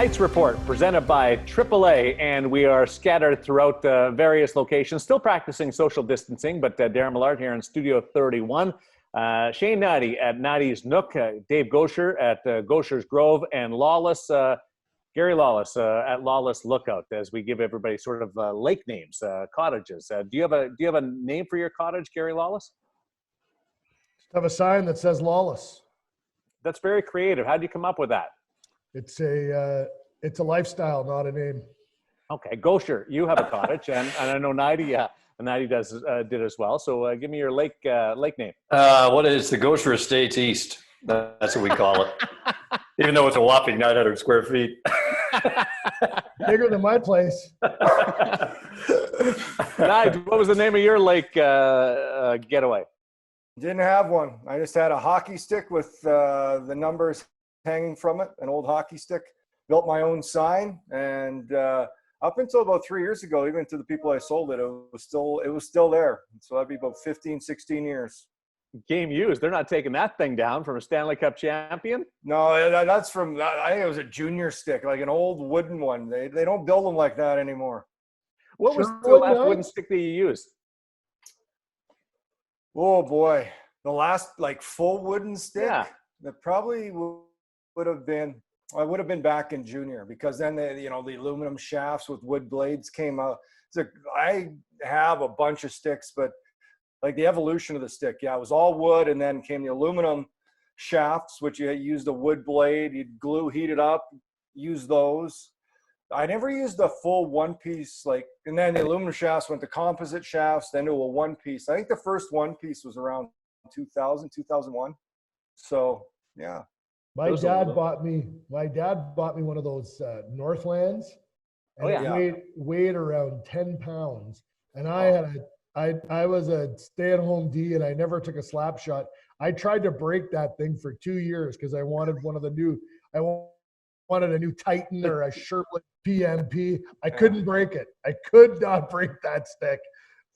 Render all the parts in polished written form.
Knights Report presented by AAA, and we are scattered throughout various locations, still practicing social distancing, but Darren Millard here in Studio 31. Shane Noddy at Noddy's Nook, Dave Gosher at Gosher's Grove, and Lawless, Gary Lawless at Lawless Lookout, as we give everybody sort of lake names, cottages. Do you have a name for your cottage, Gary Lawless? Just have a sign that says Lawless. That's very creative. How did you come up with that? It's a lifestyle, not a name. Okay, Gosher, you have a cottage, and I know Noddy, Noddy did as well. So give me your lake name. What is the Gosher Estates East? That's what we call it. Even though it's a whopping 900 square feet. Bigger than my place. Noddy, what was the name of your lake getaway? Didn't have one. I just had a hockey stick with the numbers hanging from it, an old hockey stick. Built my own sign, and up until about 3 years ago, even to the people I sold it, it was still there. So that'd be about 15, 16 years. Game used. They're not taking that thing down from a Stanley Cup champion. No, that's from, I think it was a junior stick, like an old wooden one. They don't build them like that anymore. What was the last wooden stick that you used? Oh boy, the last like full wooden stick. Yeah. That probably would have been back in junior, because then the aluminum shafts with wood blades came out. So I have a bunch of sticks, but like the evolution of the stick, it was all wood, and then came the aluminum shafts, which you used a wood blade, you'd heat it up, use those. I never used the full one piece, and then the aluminum shafts went to composite shafts, then to a one piece. I think the first one piece was around 2000, 2001. So yeah. My dad bought me one of those Northlands, and it weighed around 10 pounds. And I was a stay-at-home D, and I never took a slap shot. I tried to break that thing for 2 years because I wanted a new Titan or a shirtlet PMP. I couldn't break it. I could not break that stick.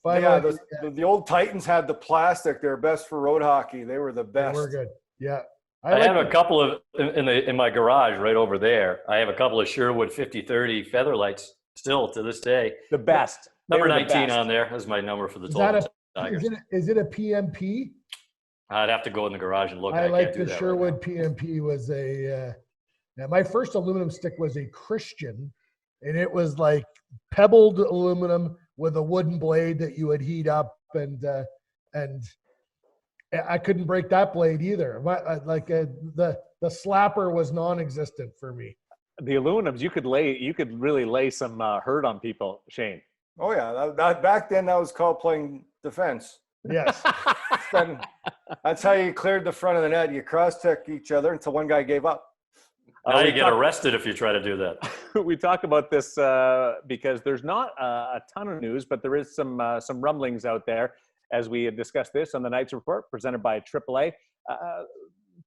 Finally, the old Titans had the plastic. They're best for road hockey. They were the best. They were good. Yeah. I have a couple of in my garage right over there. I have a couple of Sherwood 5030 Featherlights still to this day. The best. Number 19 on there. That's my number for the Tolman Tigers. Is it a PMP? I'd have to go in the garage and look. I like the Sherwood PMP. Was my first aluminum stick was a Christian, and it was like pebbled aluminum with a wooden blade that you would heat up, and I couldn't break that blade either. The slapper was non-existent for me. The aluminums, you could really lay some hurt on people, Shane. Oh yeah, that back then that was called playing defense. Yes. That's how you cleared the front of the net. You cross-check each other until one guy gave up. Now you get arrested if you try to do that. We talk about this because there's not a ton of news, but there is some rumblings out there as we discuss this on the Knights Report presented by AAA.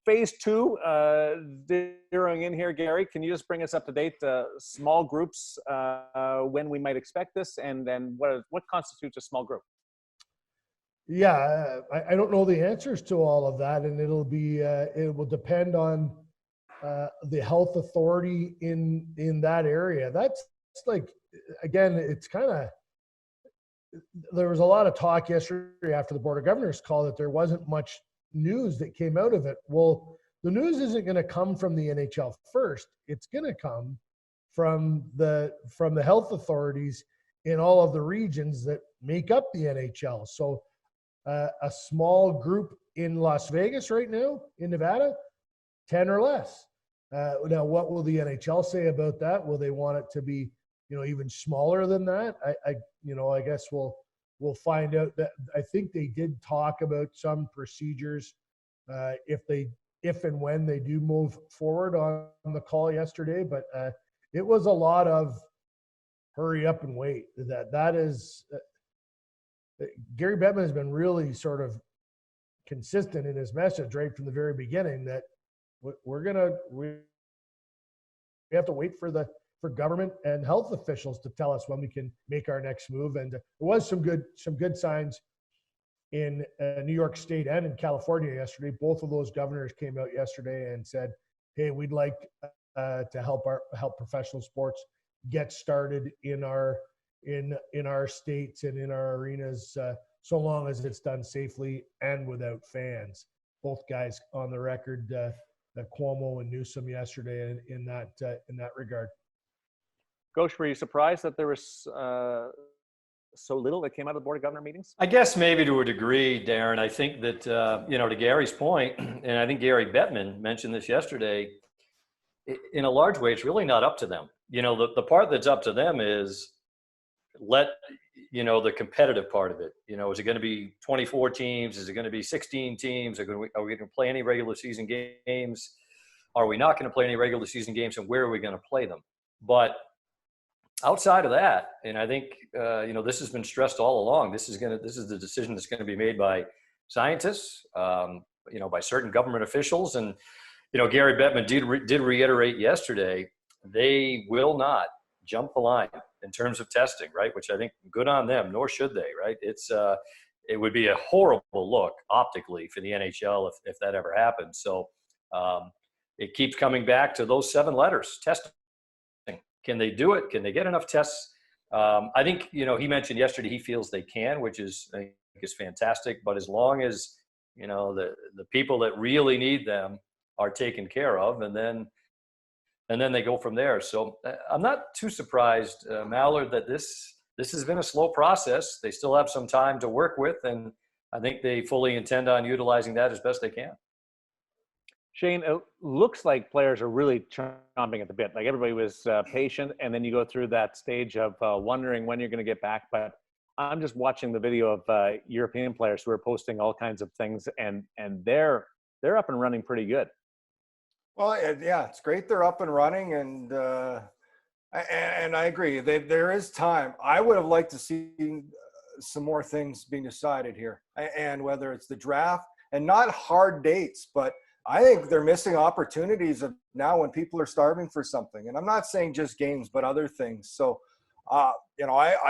Phase 2, zeroing in here, Gary, can you just bring us up to date? Small groups, when we might expect this, and then what constitutes a small group? Yeah, I don't know the answers to all of that, and it will depend on the health authority in that area. That's again, it's kind of, there was a lot of talk yesterday after the Board of Governors call that there wasn't much news that came out of it. Well, the news isn't going to come from the NHL first. It's going to come from the health authorities in all of the regions that make up the NHL. So a small group in Las Vegas right now, in Nevada, 10 or less. Now, what will the NHL say about that? Will they want it to be, even smaller than that? I guess we'll find out. That I think they did talk about some procedures if and when they do move forward on the call yesterday. But it was a lot of hurry up and wait. That is Gary Bettman has been really sort of consistent in his message right from the very beginning that we have to wait for government and health officials to tell us when we can make our next move. And there was some good signs in New York State and in California yesterday. Both of those governors came out yesterday and said, hey, we'd like help professional sports get started in our states and in our arenas, so long as it's done safely and without fans. Both guys on the record, Cuomo and Newsom yesterday in that regard. Ghosh, were you surprised that there was so little that came out of the Board of Governor meetings? I guess maybe to a degree, Darren. I think that, to Gary's point, and I think Gary Bettman mentioned this yesterday, in a large way, it's really not up to them. The part that's up to them is the competitive part of it. Is it going to be 24 teams? Is it going to be 16 teams? Are we going to play any regular season games? Are we not going to play any regular season games? And where are we going to play them? But outside of that, and I think, this has been stressed all along. This is the decision that's going to be made by scientists, by certain government officials. And, Gary Bettman did reiterate yesterday, they will not jump the line in terms of testing, right? Which I think good on them, nor should they, right? It would be a horrible look optically for the NHL if that ever happened. So it keeps coming back to those 7 letters, testing. Can they do it? Can they get enough tests? I think, he mentioned yesterday he feels they can, which I think is fantastic. But as long as, the people that really need them are taken care of, and then they go from there. So I'm not too surprised, Mallard, that this has been a slow process. They still have some time to work with, and I think they fully intend on utilizing that as best they can. Shane, it looks like players are really chomping at the bit. Like everybody was patient, and then you go through that stage of wondering when you're going to get back. But I'm just watching the video of European players who are posting all kinds of things, and they're up and running pretty good. Well, yeah, it's great they're up and running, and I agree. There is time. I would have liked to see some more things being decided here, and whether it's the draft and not hard dates, but I think they're missing opportunities of now when people are starving for something. And I'm not saying just games, but other things. So, I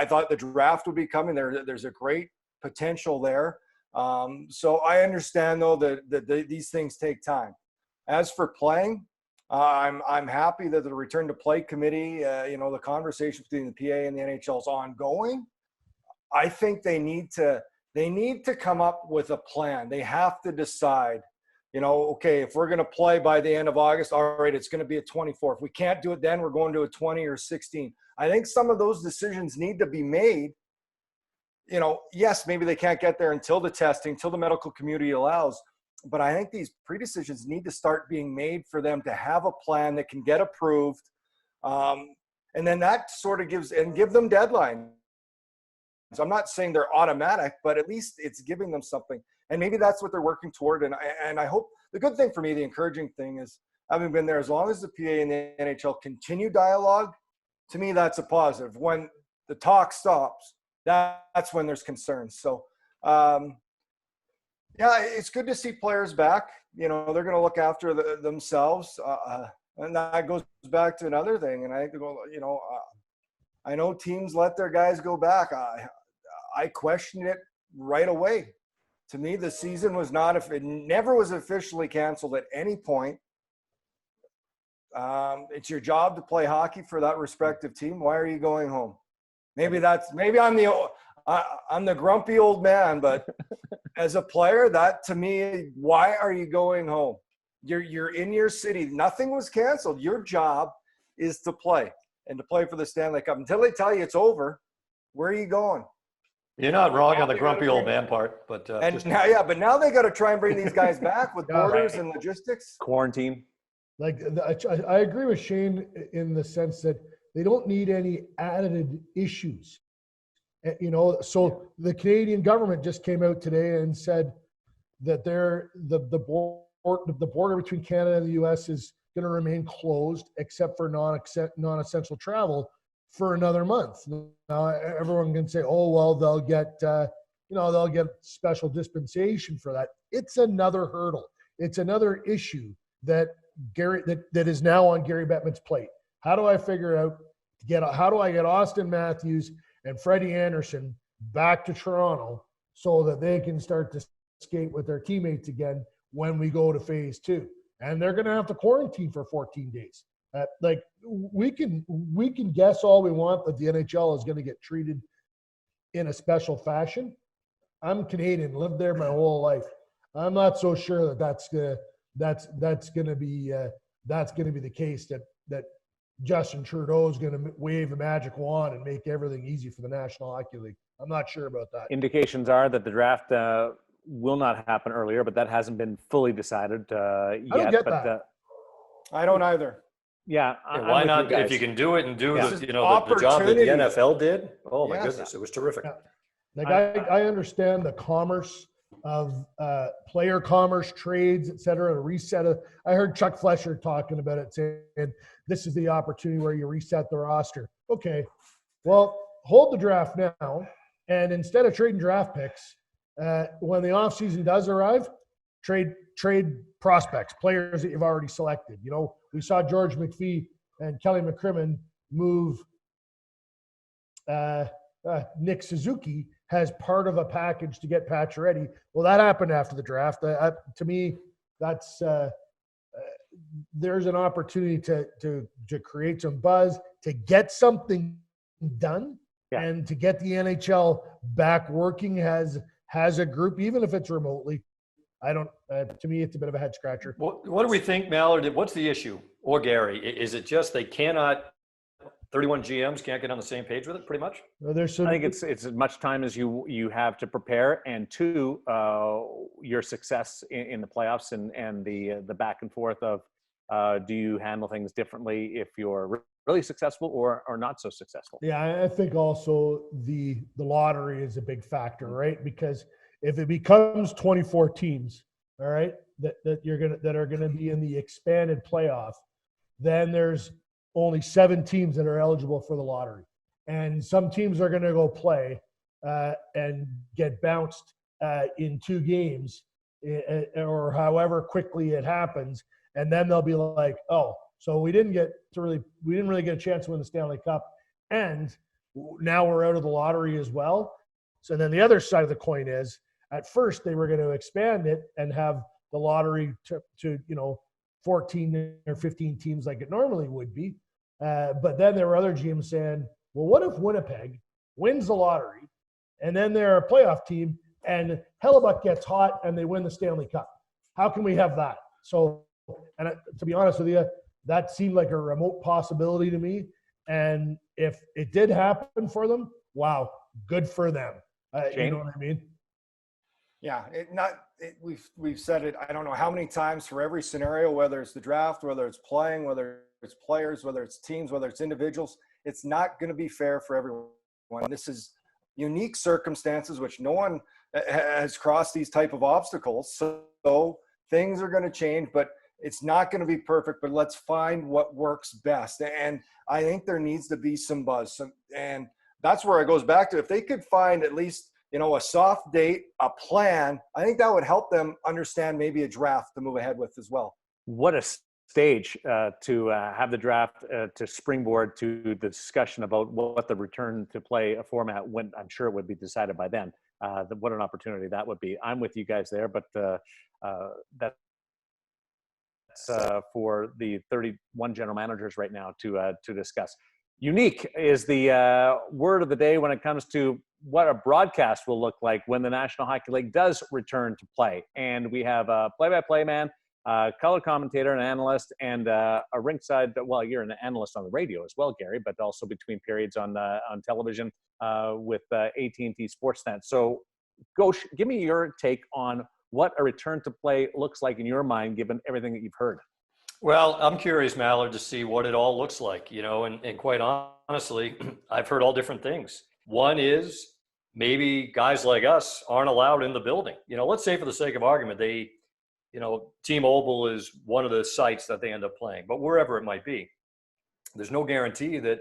thought the draft would be coming. There's a great potential there. So I understand though that these things take time. As for playing, I'm happy that the return to play committee, the conversation between the PA and the NHL is ongoing. I think they need to come up with a plan. They have to decide, okay, if we're going to play by the end of August, all right, it's going to be a 24. If we can't do it then, we're going to a 20 or 16. I think some of those decisions need to be made. Yes, maybe they can't get there until the testing, until the medical community allows. But I think these pre-decisions need to start being made for them to have a plan that can get approved. And then that sort of give them deadlines. So I'm not saying they're automatic, but at least it's giving them something. And maybe that's what they're working toward. And I hope the good thing for me, the encouraging thing is having been there, as long as the PA and the NHL continue dialogue, to me, that's a positive. When the talk stops, that's when there's concerns. So, yeah, it's good to see players back. They're going to look after themselves. And that goes back to another thing. And I think, I know teams let their guys go back. I questioned it right away. To me, the season was not, it never was officially canceled at any point. It's your job to play hockey for that respective team. Why are you going home? Maybe I'm the grumpy old man, but as a player, that to me, why are you going home? You're in your city. Nothing was canceled. Your job is to play and to play for the Stanley Cup. Until they tell you it's over, where are you going? You're not wrong on the grumpy old man part, but but now they got to try and bring these guys back with borders and logistics. Quarantine. Like I agree with Shane in the sense that they don't need any added issues. So the Canadian government just came out today and said that the border between Canada and the U.S. is going to remain closed except for non-essential travel for another month. Now everyone can say, "Oh well, they'll get special dispensation for that." It's another hurdle. It's another issue that is now on Gary Bettman's plate. How do I figure out how do I get Austin Matthews and Freddie Anderson back to Toronto so that they can start to skate with their teammates again when we go to phase 2? And they're going to have to quarantine for 14 days. Like we can guess all we want that the NHL is going to get treated in a special fashion. I'm Canadian, lived there my whole life. I'm not so sure that that's going to be the case, that Justin Trudeau is going to wave a magic wand and make everything easy for the National Hockey League. I'm not sure about that. Indications are that the draft will not happen earlier, but that hasn't been fully decided yet. I don't get but that. I don't either. Yeah, why not? If you can do it and do Yeah. the job that the NFL did. Oh my goodness, it was terrific. Yeah. Like I understand the commerce of player commerce, trades, et cetera, a reset of. I heard Chuck Flesher talking about it, saying this is the opportunity where you reset the roster. Okay, well, hold the draft now, and instead of trading draft picks, when the offseason does arrive, trade prospects, players that you've already selected. You know, we saw George McPhee and Kelly McCrimmon move Nick Suzuki as part of a package to get Pacioretty. Well, that happened after the draft. To me, that's there's an opportunity to create some buzz, to get something done, and to get the NHL back working as a group, even if it's remotely. I don't. To me, it's a bit of a head scratcher. What do we think, Mallard? What's the issue, or Gary? Is it just they cannot? 31 GMs can't get on the same page with it, pretty much. I think it's as much time as you have to prepare, and two, your success in the playoffs and the back and forth of do you handle things differently if you're really successful or not so successful? Yeah, I think also the lottery is a big factor, right? Because if it becomes 24 teams, all right, that are gonna be in the expanded playoff, then there's only 7 teams that are eligible for the lottery, and some teams are going to go play and get bounced in 2 games or however quickly it happens, and then they'll be like, oh, so we didn't really get a chance to win the Stanley Cup, and now we're out of the lottery as well. So then the other side of the coin is, at first they were going to expand it and have the lottery to 14 or 15 teams like it normally would be. But then there were other GMs saying, well, what if Winnipeg wins the lottery and then they're a playoff team and Hellebuck gets hot and they win the Stanley Cup? How can we have that? So, and to be honest with you, that seemed like a remote possibility to me. And if it did happen for them, wow, good for them. You know what I mean? Yeah, we've said it, I don't know how many times, for every scenario, whether it's the draft, whether it's playing, whether it's players, whether it's teams, whether it's individuals, it's not going to be fair for everyone. This is unique circumstances, which no one has crossed these type of obstacles. So things are going to change, but it's not going to be perfect, but let's find what works best. And I think there needs to be some buzz. And that's where it goes back to, if they could find at least, a soft date, a plan, I think that would help them understand maybe a draft to move ahead with as well. What a stage to have the draft to springboard to the discussion about what the return to play a format, when I'm sure it would be decided by then. What an opportunity that would be. I'm with you guys there, but that's for the 31 general managers right now to discuss. Unique is the word of the day when it comes to what a broadcast will look like when the National Hockey League does return to play. And we have a play-by-play man, color commentator, an analyst, and a ringside. Well, you're an analyst on the radio as well, Gary, but also between periods on television with AT&T Sportsnet. So, give me your take on what a return to play looks like in your mind, given everything that you've heard. Well, I'm curious, Mallard, to see what it all looks like, and quite honestly, I've heard all different things. One is maybe guys like us aren't allowed in the building. Let's say for the sake of argument, T-Mobile is one of the sites that they end up playing, but wherever it might be, there's no guarantee that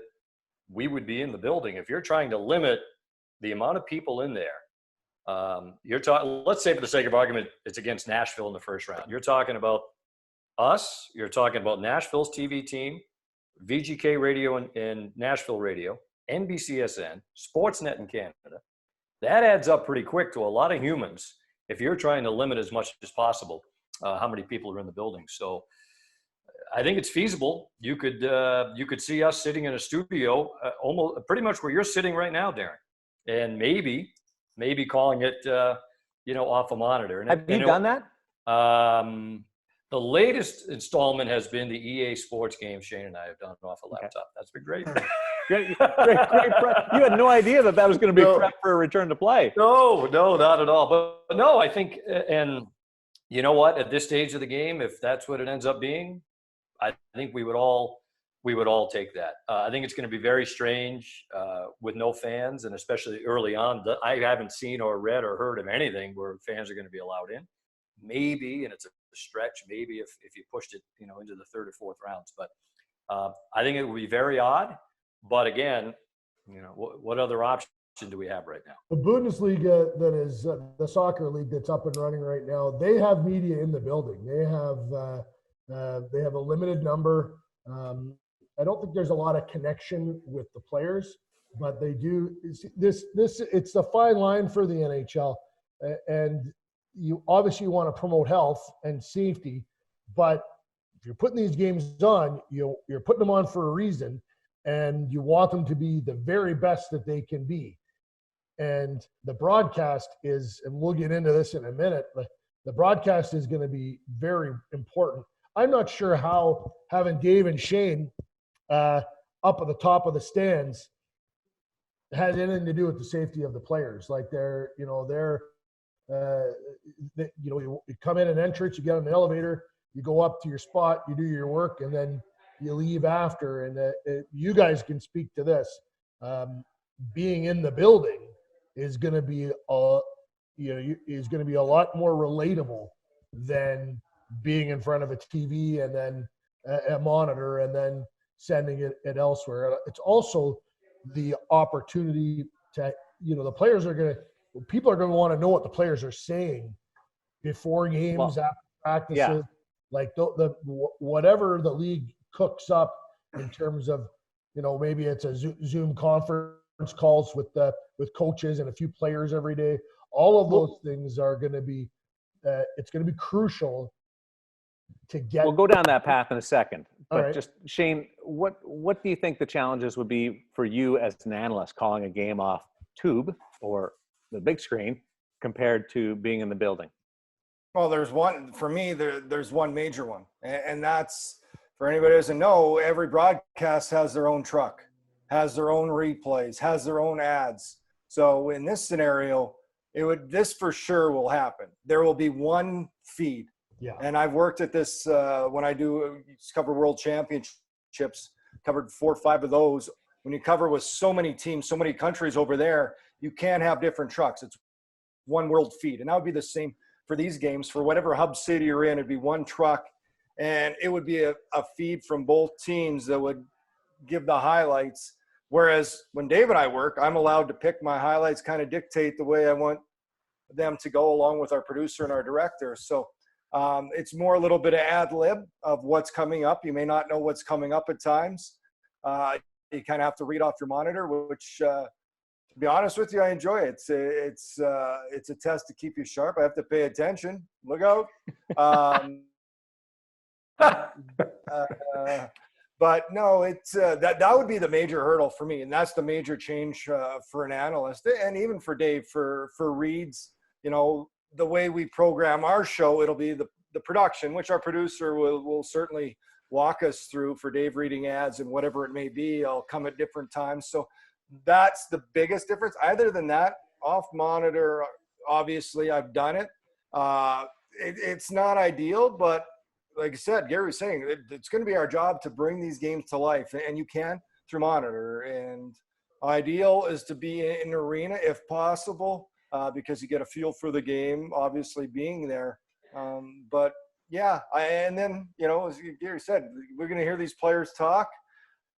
we would be in the building. If you're trying to limit the amount of people in there, let's say for the sake of argument, it's against Nashville in the first round. You're talking about us, you're talking about Nashville's TV team, VGK Radio and Nashville Radio, NBCSN, Sportsnet in Canada. That adds up pretty quick to a lot of humans if you're trying to limit as much as possible how many people are in the building. So I think it's feasible. You could see us sitting in a studio, almost pretty much where you're sitting right now, Darren, and maybe calling it, off a monitor. And Have you done that? The latest installment has been the EA Sports game Shane and I have done off a laptop. Okay. That's been great. Great prep. You had no idea that was going to be prep for a return to play. No, not at all. But no, I think, and you know what? At this stage of the game, if that's what it ends up being, I think we would all take that. I think it's going to be very strange with no fans, and especially early on. I haven't seen or read or heard of anything where fans are going to be allowed in. Maybe, and it's a stretch, maybe if you pushed it, into the third or fourth rounds. But I think it would be very odd. But again, what other option do we have right now? The Bundesliga, that is the soccer league that's up and running right now, they have media in the building. They have a limited number. I don't think there's a lot of connection with the players, but they do. It's a fine line for the NHL, and you obviously want to promote health and safety, but if you're putting these games on, you're putting them on for a reason, and you want them to be the very best that they can be. And the broadcast is, and we'll get into this in a minute, but the broadcast is going to be very important. I'm not sure how having Dave and Shane up at the top of the stands has anything to do with the safety of the players. Like you come in an entrance, you get on an elevator, you go up to your spot, you do your work, and then you leave after. And you guys can speak to this. Being in the building is going to be a lot more relatable than being in front of a TV and then a monitor and then sending it elsewhere. It's also the opportunity to, people are going to want to know what the players are saying before games, after practices. Yeah. Like the whatever the league cooks up in terms of, maybe it's a Zoom conference calls with coaches and a few players every day. All of those things are going to be, it's going to be crucial to get. We'll go down that path in a second. But right. Just, Shane, what do you think the challenges would be for you as an analyst calling a game off tube or the big screen compared to being in the building? Well, there's one, for me, there's one major one. And that's, for anybody who doesn't know, every broadcast has their own truck, has their own replays, has their own ads. So in this scenario, this for sure will happen. There will be one feed. Yeah. And I've worked at this when I cover world championships, covered 4 or 5 of those. When you cover with so many teams, so many countries over there, you can't have different trucks. It's one world feed. And that would be the same for these games. For whatever hub city you're in, it'd be one truck. And it would be a feed from both teams that would give the highlights. Whereas when Dave and I work, I'm allowed to pick my highlights, kind of dictate the way I want them to go along with our producer and our director. So it's more a little bit of ad lib of what's coming up. You may not know what's coming up at times. You kind of have to read off your monitor, which to be honest with you, I enjoy it. It's a test to keep you sharp. I have to pay attention. Look out. But no, it's that would be the major hurdle for me, and that's the major change for an analyst, and even for Dave for reads. The way we program our show, it'll be the production, which our producer will certainly walk us through. For Dave reading ads and whatever it may be, I'll come at different times. So that's the biggest difference. Other than that, off monitor, obviously I've done it. It's not ideal, but like I said, Gary was saying, it's going to be our job to bring these games to life, and you can through monitor. And ideal is to be in an arena if possible, because you get a feel for the game, obviously being there. But yeah, and then, as Gary said, we're going to hear these players talk.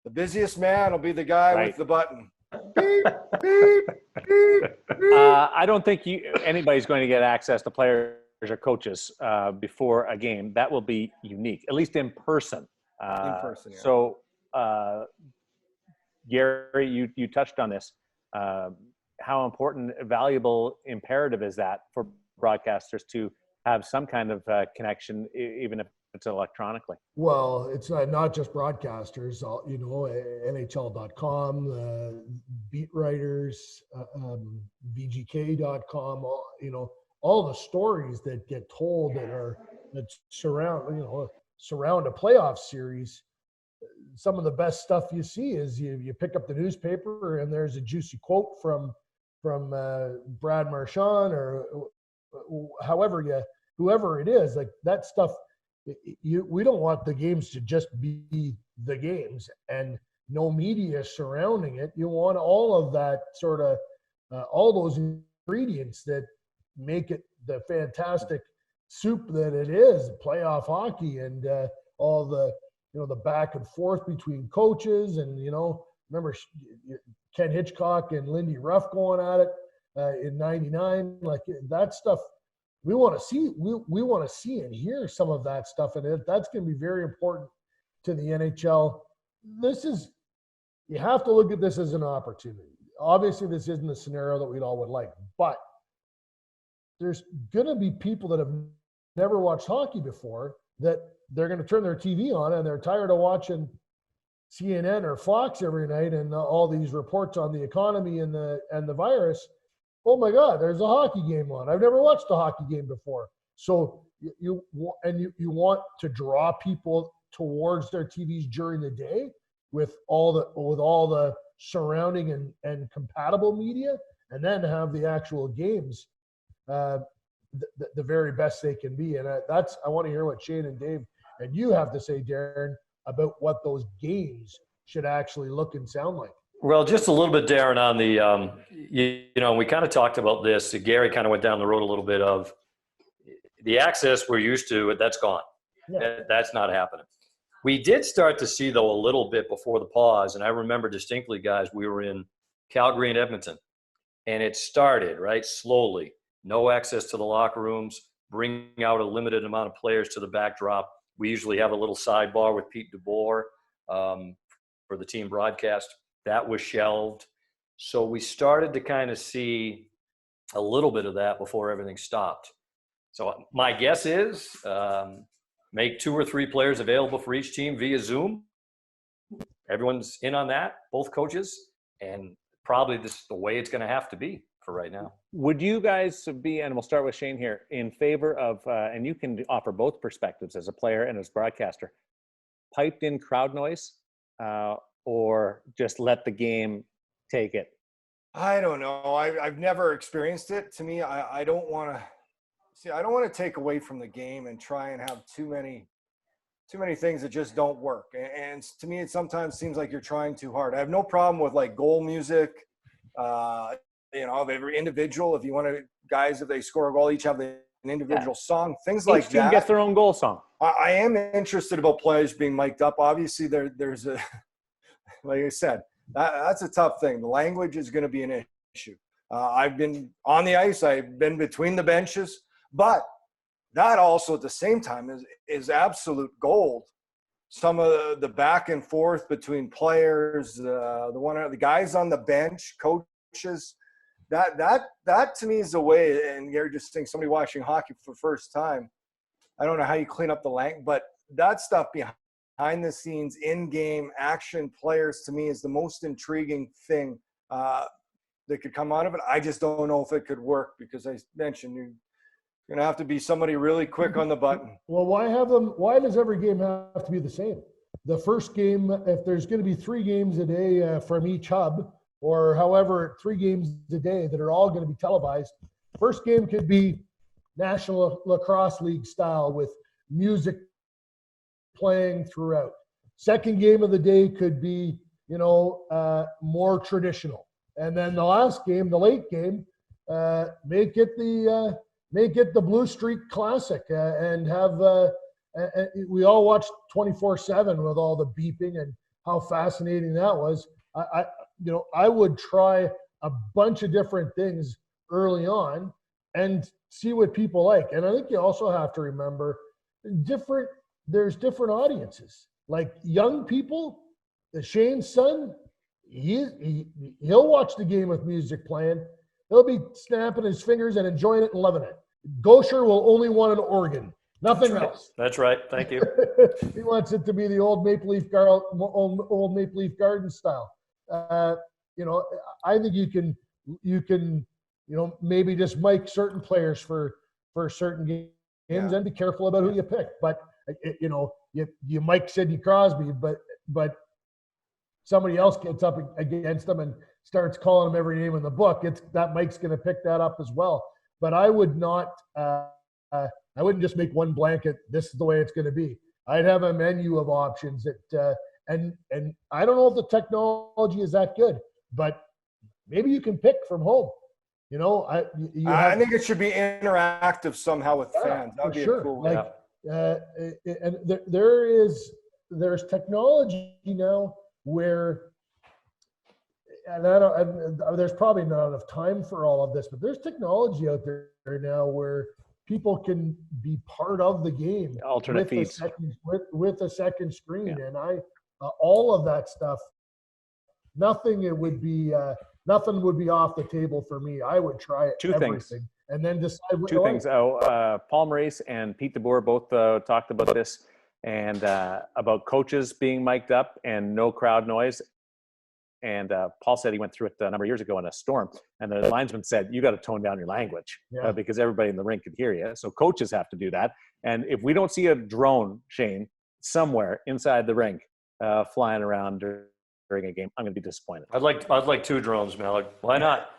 The busiest man will be the guy with the button. Beep, beep, beep, beep. I don't think anybody's going to get access to players or coaches before a game. That will be unique, at least in person. In person, yeah. So, Gary, you touched on this. How important, valuable, imperative is that for broadcasters to have some kind of connection, even if it's electronically. Well, it's not just broadcasters, you know, NHL.com, beat writers, VGK.com, you know, all the stories that get told that surround a playoff series. Some of the best stuff you see is you pick up the newspaper and there's a juicy quote from Brad Marchand or whoever it is, like that stuff. We don't want the games to just be the games and no media surrounding it. You want all of that sort of all those ingredients that make it the fantastic soup that it is, playoff hockey, and all the, you know, the back and forth between coaches, and, you know, remember Ken Hitchcock and Lindy Ruff going at it in '99, like that stuff. We want to see. We want to see and hear some of that stuff, and that's going to be very important to the NHL. You have to look at this as an opportunity. Obviously, this isn't the scenario that we'd all would like, but there's going to be people that have never watched hockey before that they're going to turn their TV on and they're tired of watching CNN or Fox every night and all these reports on the economy and the virus. Oh my God, there's a hockey game on. I've never watched a hockey game before. So you want to draw people towards their TVs during the day with all the surrounding and compatible media, and then have the actual games the very best they can be. And I want to hear what Shane and Dave and you have to say, Darren, about what those games should actually look and sound like. Well, just a little bit, Darren, on the, you know, we kind of talked about this. Gary kind of went down the road a little bit of the access we're used to, that's gone. Yeah. That's not happening. We did start to see, though, a little bit before the pause, and I remember distinctly, guys, we were in Calgary and Edmonton, and it started, right, slowly. No access to the locker rooms, bringing out a limited amount of players to the backdrop. We usually have a little sidebar with Pete DeBoer for the team broadcast. That was shelved. So we started to kind of see a little bit of that before everything stopped. So my guess is make 2 or 3 players available for each team via Zoom. Everyone's in on that, both coaches, and probably this is the way it's going to have to be for right now. Would you guys be, and we'll start with Shane here, in favor of, and you can offer both perspectives as a player and as broadcaster, piped in crowd noise, or just let the game take it? I don't know. I've never experienced it. To me, I don't want to take away from the game and try and have too many things that just don't work. And to me, it sometimes seems like you're trying too hard. I have no problem with like goal music. You know, every individual, if you want to, guys, if they score a goal, each have an individual song, things like that. Each team gets their own goal song. I am interested about players being mic'd up. Obviously, there's a, like I said, that's a tough thing. The language is going to be an issue. I've been on the ice. I've been between the benches. But that also at the same time is absolute gold. Some of the back and forth between players, the guys on the bench, coaches, that to me is the way. And you're just saying, somebody watching hockey for the first time, I don't know how you clean up the language, but that stuff behind the scenes, in-game action players, to me, is the most intriguing thing that could come out of it. I just don't know if it could work, because I mentioned you're going to have to be somebody really quick on the button. Well, why does every game have to be the same? The first game, if there's going to be 3 games a day from each hub, or however 3 games a day that are all going to be televised, first game could be National Lacrosse League style with music playing throughout. Second game of the day could be, you know, more traditional. And then the last game, the late game, make it the Blue Streak Classic, and have we all watched 24/7 with all the beeping and how fascinating that was. I would try a bunch of different things early on and see what people like. And I think you also have to remember there's different audiences. Like young people, Shane's son, he'll watch the game with music playing. He'll be snapping his fingers and enjoying it and loving it. Gosher will only want an organ. Nothing else. That's right. Thank you. He wants it to be the old old Maple Leaf Garden style. You know, I think you can, you know, maybe just mic certain players for certain games and be careful about who you pick. But you know, you mic Sidney Crosby, but somebody else gets up against him and starts calling him every name in the book. That Mike's going to pick that up as well. But I would not. I wouldn't just make one blanket. This is the way it's going to be. I'd have a menu of options that, and I don't know if the technology is that good, but maybe you can pick from home. You know, I think it should be interactive somehow with fans. That'd be sure. cool. Like, and there's technology now where, and there's probably not enough time for all of this, but there's technology out there now where people can be part of the game, alternate feeds with a second screen, and all of that stuff. Nothing would be off the table for me. I would try it. Two things, and then decide. Two things. Paul Maurice and Pete DeBoer both talked about this, and about coaches being mic'd up and no crowd noise. And Paul said he went through it a number of years ago in a storm, and the linesman said, you got to tone down your language because everybody in the rink could hear you. So coaches have to do that. And if we don't see a drone, Shane, somewhere inside the rink flying around during a game, I'm going to be disappointed. I'd like 2 drones, Mallard. Why not?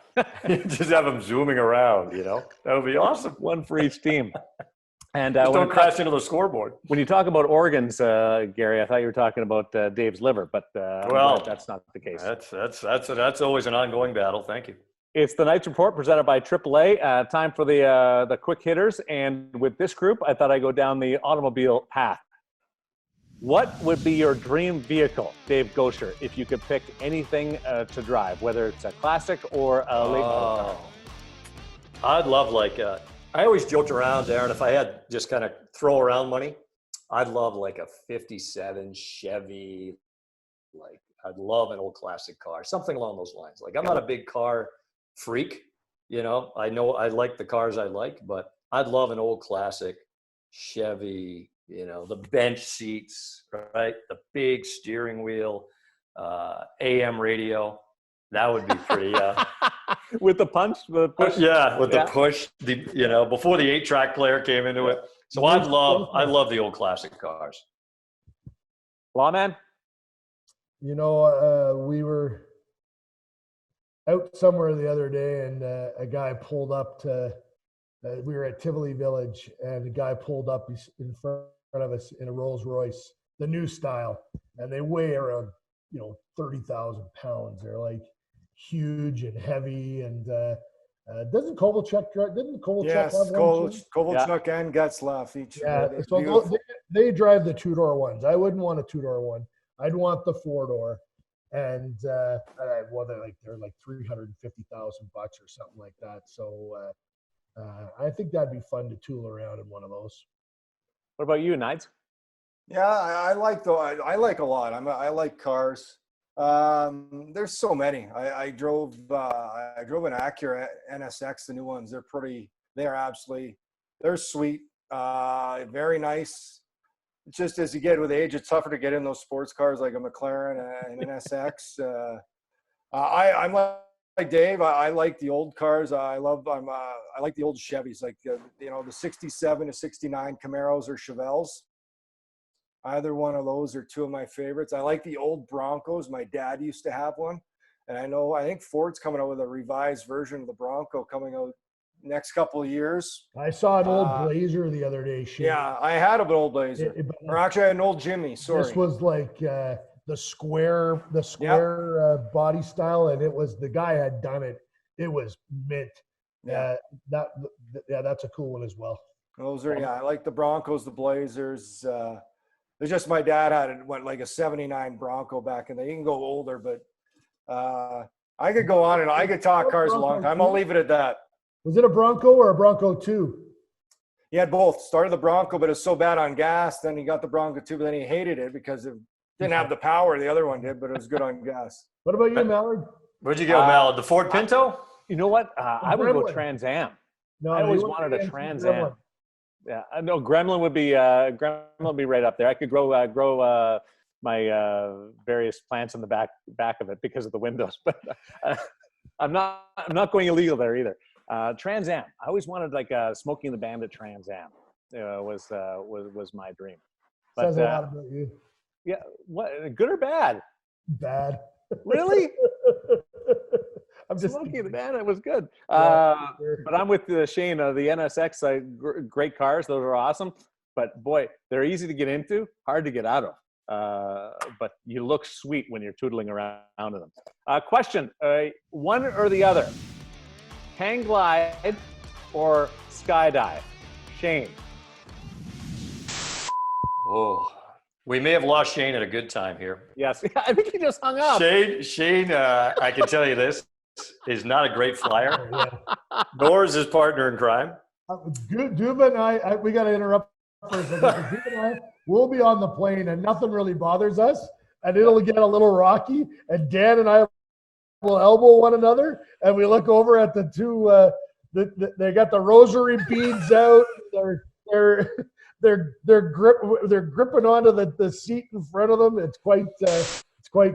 Just have them zooming around, you know? That would be awesome. One for each team. And just don't crash into the scoreboard. When you talk about organs, Gary, I thought you were talking about Dave's liver, but well, that's not the case. That's always an ongoing battle. Thank you. It's the Knights Report presented by AAA. Time for the quick hitters, and with this group, I thought I'd go down the automobile path. What would be your dream vehicle, Dave Gosher, if you could pick anything to drive, whether it's a classic or a late model car? I'd love I always joked around, Darren, if I had just kind of throw around money, I'd love like a 57 Chevy. Like, I'd love an old classic car, something along those lines. Like, I'm not a big car freak, you know I like the cars I like, but I'd love an old classic Chevy, you know, the bench seats, right? The big steering wheel, AM radio. That would be pretty, with the punch, the push. The push, you know, before the 8-track player came into it. So I love the old classic cars. Lawman? You know, we were out somewhere the other day, and a guy pulled up to, we were at Tivoli Village, and a guy pulled up in front of us in a Rolls Royce, the new style, and they weigh around, 30,000 pounds. They're like huge and heavy, and doesn't Kovalchuk drive? Didn't Kovalchuk have one? Yes, Kovalchuk and Getzlaff each. Yeah, so they drive the 2-door ones. I wouldn't want a 2-door one. I'd want the 4-door, and they're like $350,000 or something like that. So I think that'd be fun to tool around in one of those. What about you, Knights? Yeah, I like a lot. I like cars. There's so many. I drove an Acura NSX, the new ones. They're sweet. Very nice. Just as you get with age, it's tougher to get in those sports cars like a McLaren and an SX. I'm like Dave. I like the old cars. I like the old Chevys, like the 67 to 69 Camaros or Chevelles. Either one of those are two of my favorites. I like the old Broncos. My dad used to have one, and I think Ford's coming out with a revised version of the Bronco coming out next couple of years. I saw an old Blazer the other day. Yeah, I had an old Blazer, or actually I had an old Jimmy. Sorry, this was like the square body style, and it was, the guy had done it. It was mint. Yeah, that's a cool one as well. Those are I like the Broncos, the Blazers. It's just my dad had like a 79 Bronco back in there. You can go older, but I could go on and I could talk cars a long time. I'll leave it at that. Was it a Bronco or a Bronco 2? He had both. Started the Bronco, but it was so bad on gas. Then he got the Bronco 2, but then he hated it because it didn't have the power the other one did, but it was good on gas. What about you, Mallard? Where'd you go, Mallard? The Ford Pinto? You know what? I would go Trans Am. No, I always wanted a Trans Am. Yeah, I know Gremlin would be right up there. I could grow my various plants in the back of it because of the windows, but I'm not going illegal there either. Trans Am. I always wanted like a Smokey and the Bandit Trans Am. Was my dream. But, Says a lot about you. Yeah, what good or bad? Bad. Really? I'm just Smokey and the Bandit was good. Yeah, sure. But I'm with Shane. The NSX, great cars. Those are awesome. But boy, they're easy to get into, hard to get out of. But you look sweet when you're tootling around in them. Question: one or the other? Hang glide or skydive? Shane. Oh, we may have lost Shane at a good time here. Yes, I think he just hung up. Shane, I can tell you this, is not a great flyer, Yeah. nor is his partner in crime. Duba and I, we got to interrupt for a second. Duba and I, we'll be on the plane and nothing really bothers us, and it'll get a little rocky, and Dan and I will elbow one another, and we look over at the two. They got the rosary beads out. They're gripping onto the seat in front of them. It's quite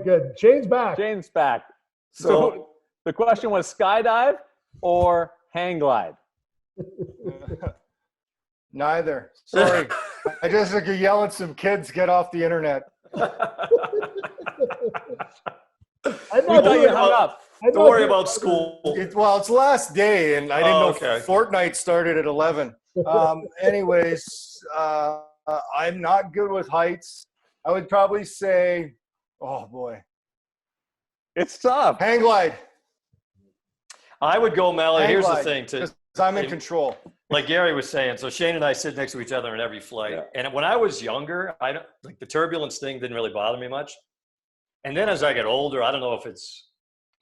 good. Shane's back. Shane's back. So The question was skydive or hang glide? Neither. Sorry. I just like to yell at some kids, get off the internet. We thought you hung up. Don't worry about school. It's last day, and I didn't know okay. Fortnite started at 11. Anyways, I'm not good with heights. I would probably say, oh boy, It's tough. hang glide. I would go, Melly. Hang Here's glide, the thing, too. 'cause I'm in control. Like Gary was saying, so Shane and I sit next to each other in every flight. Yeah. And when I was younger, I don't like the turbulence thing didn't really bother me much. And then as I get older, I don't know if it's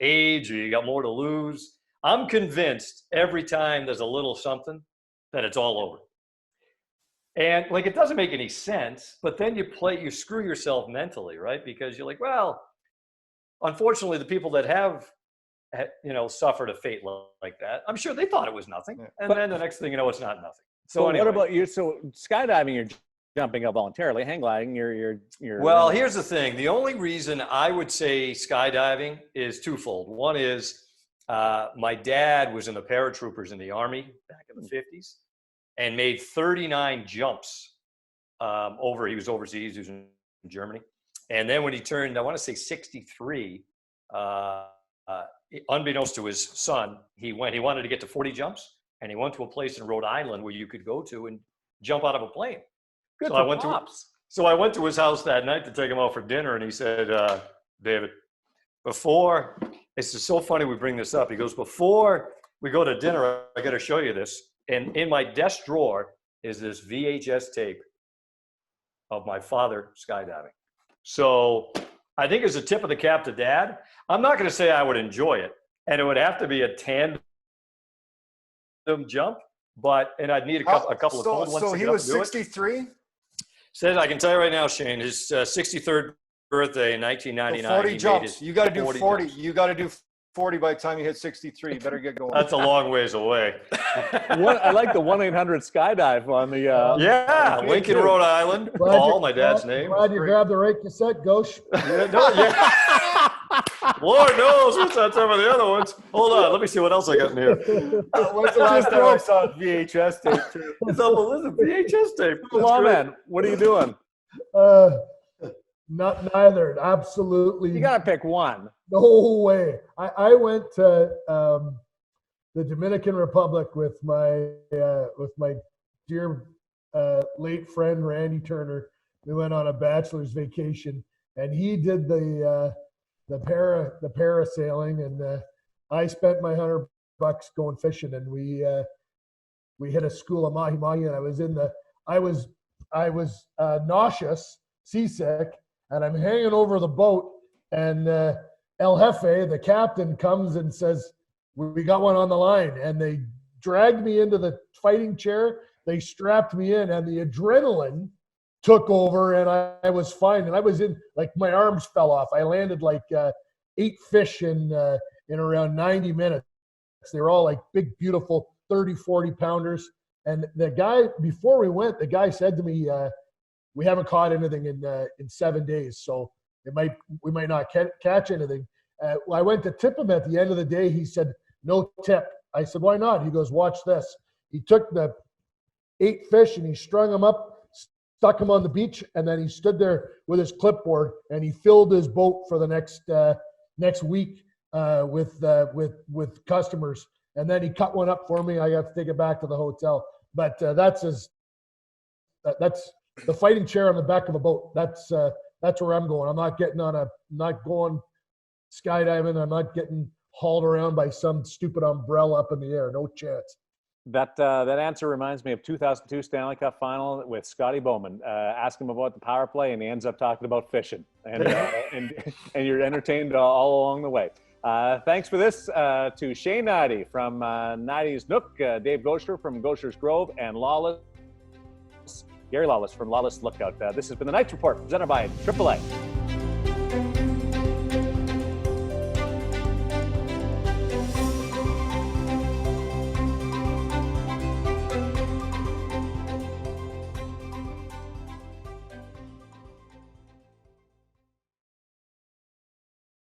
age or you got more to lose. I'm convinced every time there's a little something that it's all over. And like it doesn't make any sense, but then you screw yourself mentally, right? Because you're like, well, unfortunately, the people that have suffered a fate like that, I'm sure they thought it was nothing, and then the next thing you know, it's not nothing. So anyway. what about you? So skydiving, you're jumping up voluntarily. Hang gliding, you're. Well, here's the thing. The only reason I would say skydiving is twofold. One is my dad was in the paratroopers in the Army back in the 50s and made 39 jumps he was overseas, he was in Germany. And then when he turned, I want to say 63, unbeknownst to his son, he wanted to get to 40 jumps, and he went to a place in Rhode Island where you could go to and jump out of a plane. Good. So I went to his house that night to take him out for dinner, and he said, David, it's so funny we bring this up. He goes, before we go to dinner, I got to show you this. And in my desk drawer is this VHS tape of my father skydiving. So I think as a tip of the cap to Dad, I'm not going to say I would enjoy it, and it would have to be a tandem jump, and I'd need a couple of cold ones. So to he get was up and do it. 63? Says I can tell you right now, Shane, his 63rd birthday in 1999. 40 jumps. You got to do 40. jumps. You got to do 40 by the time you hit 63. You better get going. That's a long ways away. I like the 1-800 skydive on the. Yeah, Lincoln, Rhode Island. Paul, my dad's name. Glad you grabbed the right cassette, Ghosh. Lord knows what's on some of the other ones. Hold on, let me see what else I got in here. When's the last time I saw VHS tape too? It's a VHS tape. Lawman, what are you doing? Neither. Absolutely. You got to pick one. No way. I went to the Dominican Republic with my dear late friend Randy Turner. We went on a bachelor's vacation, and he did the parasailing, and I spent my $100 going fishing, and we hit a school of mahi mahi, and I was nauseous, seasick, and I'm hanging over the boat, and El Jefe, the captain, comes and says, "We got one on the line," and they dragged me into the fighting chair. They strapped me in, and the adrenaline took over, and I was fine. And I was in, like, my arms fell off. I landed like 8 fish in around 90 minutes. They were all like big, beautiful 30, 40 pounders. And the guy, before we went, the guy said to me, we haven't caught anything in 7 days, so we might not catch anything. I went to tip him at the end of the day. He said, no tip. I said, why not? He goes, watch this. He took the 8 fish and he strung them up, stuck them on the beach, and then he stood there with his clipboard and he filled his boat for the next week with customers. And then he cut one up for me. I got to take it back to the hotel. But that's the fighting chair on the back of a boat. That's where I'm going. I'm not going skydiving. I'm not getting hauled around by some stupid umbrella up in the air. No chance. That answer reminds me of 2002 Stanley Cup final with Scotty Bowman. Ask him about the power play, and he ends up talking about fishing. And you're entertained all along the way. Thanks for this to Shane Nadi from Nadi's Nook, Dave Gosher from Gosher's Grove, and Gary Lawless from Lawless Lookout. This has been the Knights Report presented by AAA.